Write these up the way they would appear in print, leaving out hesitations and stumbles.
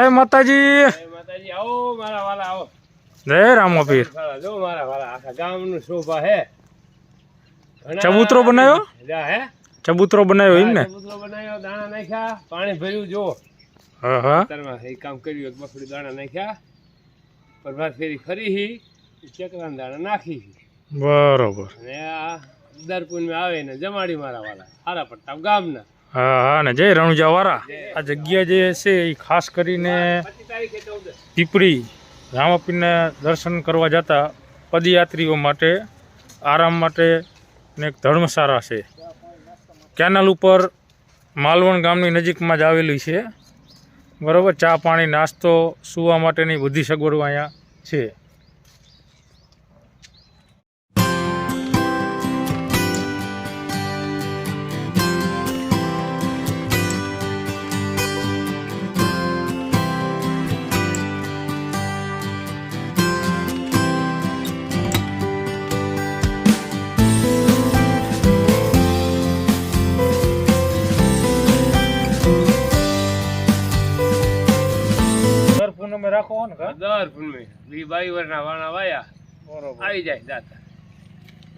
જય માતાજી. માતાજી આવો મારા વાલા આવો. જય રામપીર. જો મારા વાલા આખા ગામનું શોભા હે. ચબૂતરો બનાવ્યો? હે ચબૂતરો બનાવ્યો એમ ને? ચબૂતરો બનાવ્યો, દાણા નાખ્યા, પાણી ભર્યું. જો હા હા એ કામ કર્યું. એક બકડી દાણા નાખ્યા, પ્રભાત ફેરી ફરી ચકરાના દાણા નાખી. બરોબર. અને આ દર પૂનમે આવે ને જમાડી મારા વાલા સારા પડતા ગામના. હા હા ને જય રણુજા વાળા. આ જગ્યા જે છે એ ખાસ કરીને 25 તારીખે 14 પીપળી રામપીરને દર્શન કરવા જતા પદયાત્રીઓ માટે આરામ માટે ને એક ધર્મશાળા છે. કેનાલ ઉપર માલવણ ગામની નજીકમાં જ આવેલી છે. બરાબર. ચા પાણી નાસ્તો સૂવા માટેની બધી સગવડો અહીંયા છે. પૂનમે રાખો ને દર પૂનમે 22 વર્ષના વાણા વાયા. બરોબર. આવી જાય દાતા.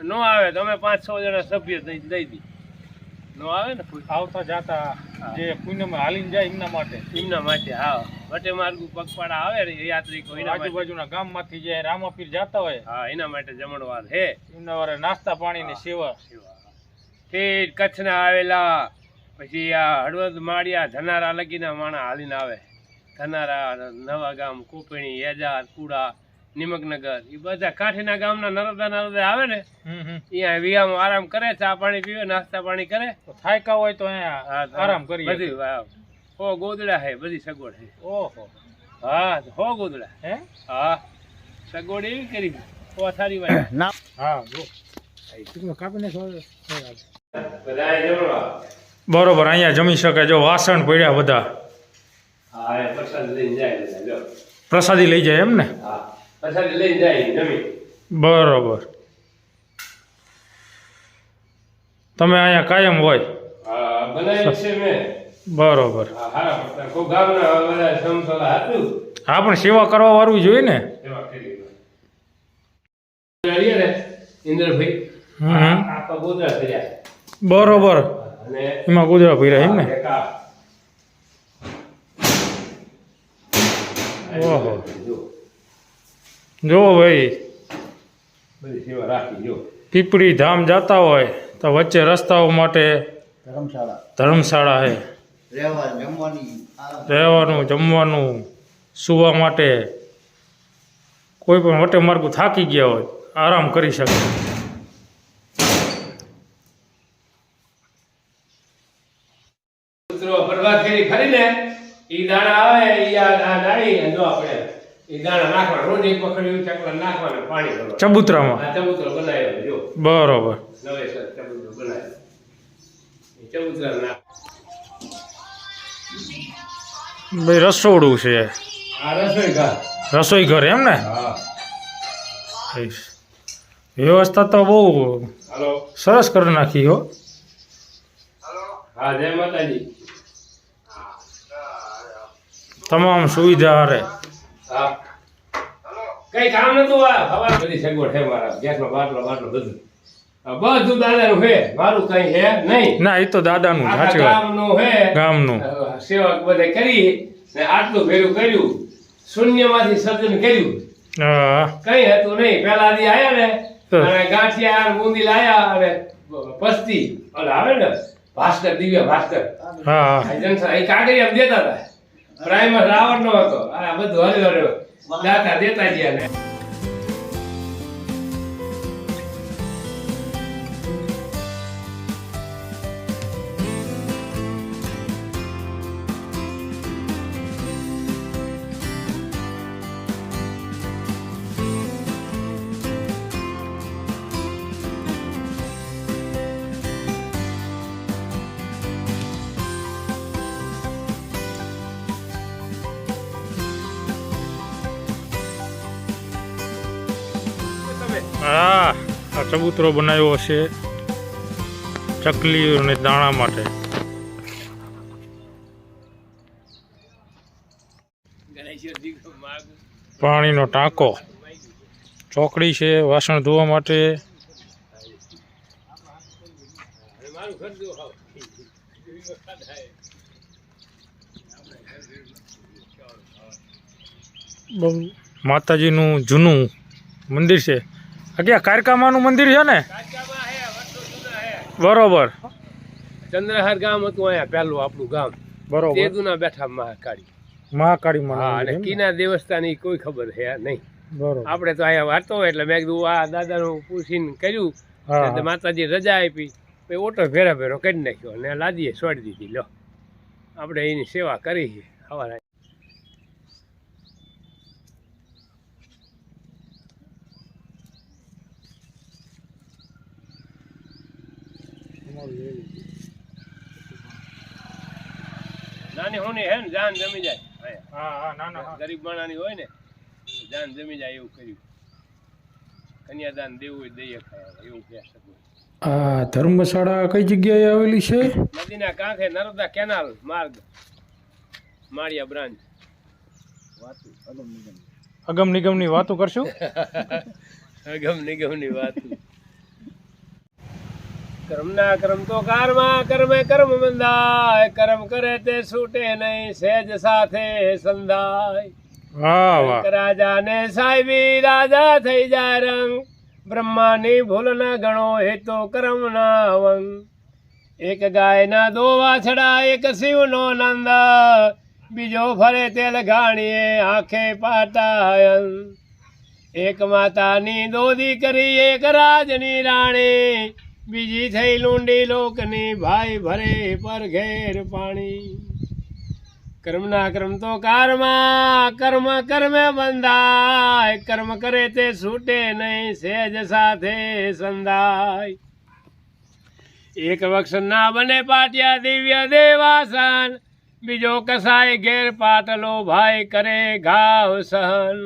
નો આવે તો અમે 5-6 જણા સભ્ય દઈ દી. નો આવે ને આવતા જાતા જે પૂનમે હાલીને જાય એમના માટે. હા વટે માર્ગુ પગપાળા આવે ને યાત્રિકો એના માટે. આજુબાજુના ગામમાંથી જે રામપીર જતા હોય હા એના માટે જમણવાર હે. એમના વારે નાસ્તા પાણીની સેવા. ઠેઠ કચ્છના આવેલા, પછી આ હળવદ માળિયા ધનારા લગીના માણા હાલીને આવે. ધનારા, નવા ગામ, કોપણી, એજાર, કુડા, નિમકનગર એ બધા કાંઠીના ગામના નર્મદા આવે ને અહીંયા વિયામાં આરામ કરે, ચા પાણી પીવે, નાસ્તા પાણી કરે. થાયકા હોય તો અહીંયા આરામ કરીએ. બધી હો ગોદડા હે, બધી સગવડ હે. ઓહો. હા હો ગોદડા હે. હા સગવડ એવી કરી કોથારી વાળી. ના હા જો કાપીને બધા જમણવા. બરોબર. અહીંયા જમી શકે. જો વાસણ પડ્યા બધા. હા એ પ્રસાદ લઈને જાય બધા. જો પ્રસાદી લઈ જાય એમ ને? હા પ્રસાદ લઈને જાય જમી. બરોબર. તમે અહીંયા કાયમ હોય? હા બનાવ્યું છે મેં. બરોબર. હા હારા પડતા કોઈ ગામના બધા સમસલા હતું. હા પણ સેવા કરવા વાળું જોઈએ ને. સેવા કરી ને ઇન્દ્રભાઈ આખા ગોદરા કર્યા. બરોબર. અને એમાં ગોદરા ભર્યા એમ ને? ઓહો. જો ભાઈ બધી સેવા રાખી. જો પીપળી ધામ જતા હોય તો વચ્ચે રસ્તાઓ માટે ધર્મશાળા છે. રહેવાનું, જમવાનું, સુવા માટે. કોઈ પણ વટે માર્ગું થાકી ગયા હોય આરામ કરી શકે. પ્રભાત ફેરી ફરીને ઈ દાણા આવે ઈ આ ડાળી જો આપણે ઈ દાણા નાખવા રોજ એક પકડી ચકલા નાખવાના પાણી ભરવા ચબૂતરામાં. આ ચબૂતરો બનાવ્યો. જો બરોબર. નવેસર ચબૂતરો બનાવ્યો. એ ચબૂતરા નાખ. ભાઈ રસોડું છે. આ રસોઈ ઘર. રસોઈ ઘર એમ ને? હા વ્યવસ્થા તો બહુ હાલો. સરસ કરી નાખી હો. હા જય માતાજી. તમામ સુવિધા હારે. હા કઈ કામ નતું. આ હવા બધી સગવડ હે મારા. ગેસનો બાટલો બધું બધું દાદાનું હે. મારું કઈ હે નહીં. ના એ તો દાદાનું આખા સાચી વાત. ગામનું હે. ગામનું સેવા બધે કરી ને આટલું ભેગું કર્યું. શૂન્યમાંથી સર્જન કર્યું. હા કઈ હતું નહીં. પેલા દી આયા ને અને ગાંઠિયા બુંદી લાયા અને પસ્તી ઓલા આવે ને ભાસ્કર, દિવ્ય ભાસ્કર. હા એ કાગળી એમ દેતા હતા. પ્રાઇમર રાવણ નો હતો. આ બધું હળ્યો દાતા દેતા ગયા ને. હા આ ચબૂતરો બનાવ્યો છે ચકલી અને દાણા માટે. પાણીનો ટાંકો, ચોકડી છે વાસણ ધોવા માટે, મારું ઘર જો હાવ. માતાજીનું જૂનું મંદિર છે. આ ક્યાં કારકામાનું મંદિર છે ને? કાચકામાં હે, વર્ષો જૂના હે. બરોબર ચંદ્રહાર ગામ હતું અહીંયા પહેલું આપણું ગામ. બરોબર. તે દુના બેઠા મહાકાળી. મહાકાળી હા, માનું અને મંદિર એમ ને? કીના દેવસ્થાનની કોઈ ખબર છે નહીં. બરોબર. આપણે તો અહીંયા વાતો હોય એટલે મેં કીધું આ દાદાનું પૂછીને કર્યું. હા, એટલે માતાજી રજા આપી, પછી ઓટો ભેરા ભેરો કરી નાખ્યો અને લાદીએ છોડી દીધી. લો, આપણે એની સેવા કરી છે સવારે. નાની હોની હે ને જાન જમી જાય અહીંયા. હા હા ના ના ગરીબ માણાની હોય ને જાન જમી જાય એવું કર્યું. કન્યાદાન દેવું હોય દઈએ ખાય એવું કહે શકું. આ ધર્મશાળા કઈ જગ્યાએ આવેલી છે? નદીના કાંઠે નર્મદા કેનાલ માર્ગ માળિયા બ્રાન્ચ. અગમ નિગમની વાતો કરશું. અગમ નિગમની વાત. કર્મના કર્મ તો કારમાં કર્મે કર્મ બંધાય, કર્મ કરે તે છૂટે નહીં સહેજ સાથે સંધાય. વાહ વાહ. રાજા ને સાહેબી રાજા થઈ જાય રંગ, બ્રહ્માની ભૂલ ના ગણો એ તો કર્મ ના વંગ. એક ગાય ના દો વાછડા એક શિવ નો નંદ, બીજો ફરે તેલ ઘાણીએ આંખે પાટાયન. એક માતાની દો દીકરી એક રાજની રાણી, બીજી થઈ લૂંડી લોકની ભાઈ ભરે પર ઘેર પાણી. કર્મના કર્મ તો કારમાં કર્મ કર્મે બંધાય, કર્મ કરે તે છૂટે નહીં સહેજ સાથે સંધાય. એક વક્ષ ના બને પાટિયા દિવ્ય દેવાસન, બીજો કસાય ઘેર પાટલો ભાઈ કરે ઘાવ સહન.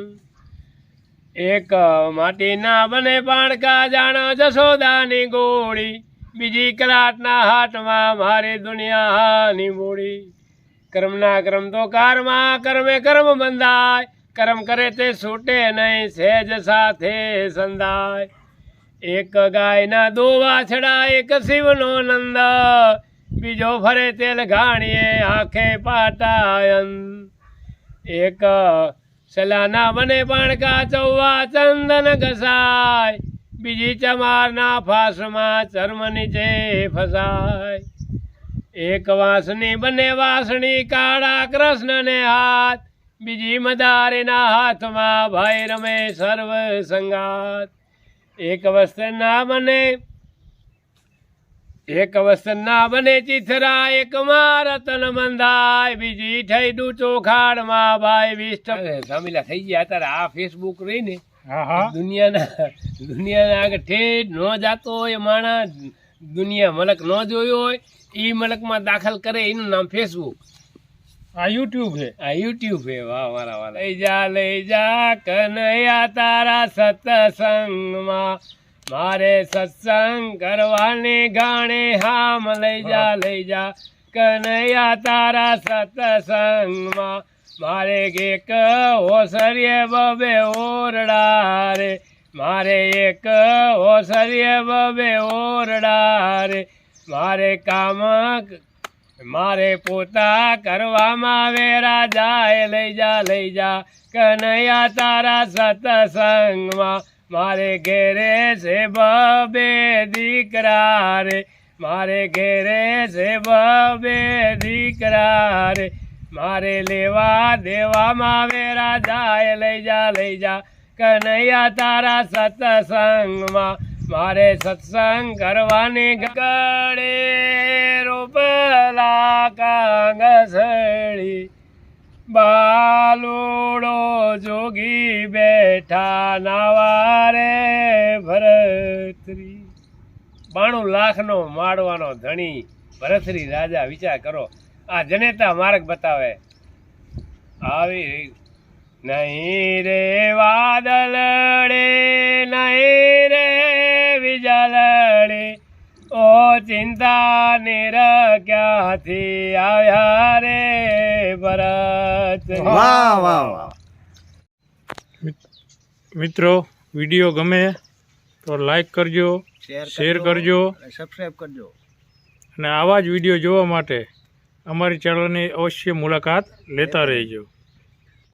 એક માટીના બને પાણકા જાણો જશોદાની ગોળી, બીજી કલાટના હાથમાં મારી દુનિયા હાની મૂડી. કર્મના કર્મ તો કારમાં કર્મે કર્મ બંધાય, કર્મ કરે તે છૂટે નહીં સહેજ સાથે સંધાય. એક ગાયના દો વાછડા એક શિવનો નંદ, બીજો ફરે તેલ ઘાણીએ આંખે પાટાયન. એક સલાના બને પાણકા ચૌવા ચંદન ઘસાય, બીજી ચમારના ફાસમાં ચર્મ નીચે ફસાય. એક વાંસની બને વાસણી કાળા કૃષ્ણને હાથ, બીજી મદારીના હાથમાં ભાઈ રમે સર્વ સંગાત. એક વસ્ત્ર ના બને ચિથરા એક રતન બંધાય, બીજી થઈ દુ ચોખાડમાં ભાઈ વિષ્ટ. સામીલા થઈ ગયા અત્યારે આ ફેસબુક રહી ને હા હા. દુનિયાના આગળ ઠેઠ ન જાતો હોય માણસ, દુનિયા મલક ન જોયો હોય એ મલકમાં દાખલ કરે એનું નામ ફેસબુક. આ યુટ્યુબ છે. આ યુટ્યુબ છે. વાહ વાલા વાલા. લઈ જા કનૈયા તારા સત્સંગમાં, મારે સત્સંગ કરવાની ગાણે હામ. લઈ જા કનૈયા તારા સત્સંગમાં, મારે એક ઓસરીએ બબે ઓરડા રે, મારે એક ઓસરીએ બબે ઓરડા રે. મારે કામ મારે પોતા કરવામાં વેરા જાય. લઈ જા કનૈયા તારા સત્સંગમાં, મારે ઘેરે છે બબે દીકરા રે, મારે ઘેરે છે બબે દીકરા રે. મારે લેવા દેવામાં વેરા જાય. લઈ જા કનૈયા તારા સત્સંગમાં, મારે સત્સંગ કરવાની ગળે રોપલા કાંગસળી, બાલુડો જોગી બેઠા નાવારે ભરતરી. 92 લાખનો માડવાનો ધણી ભરતરી રાજા. વિચાર કરો, આ જનેતા માર્ગ બતાવે. આવી નહીં રે વાદળડે, નહીં રે વિજળડે, ઓ ચિંતા નિર ક્યાંથી આવ્યા રે ભરત. વાહ વાહ વાહ. મિત્રો વિડીયો ગમે તો લાઈક કરજો, શેર કરજો અને સબસ્ક્રાઇબ કરજો. અને આવા જ વિડીયો જોવા માટે અમારી ચેનલની અવશ્ય મુલાકાત લેતા રહેજો.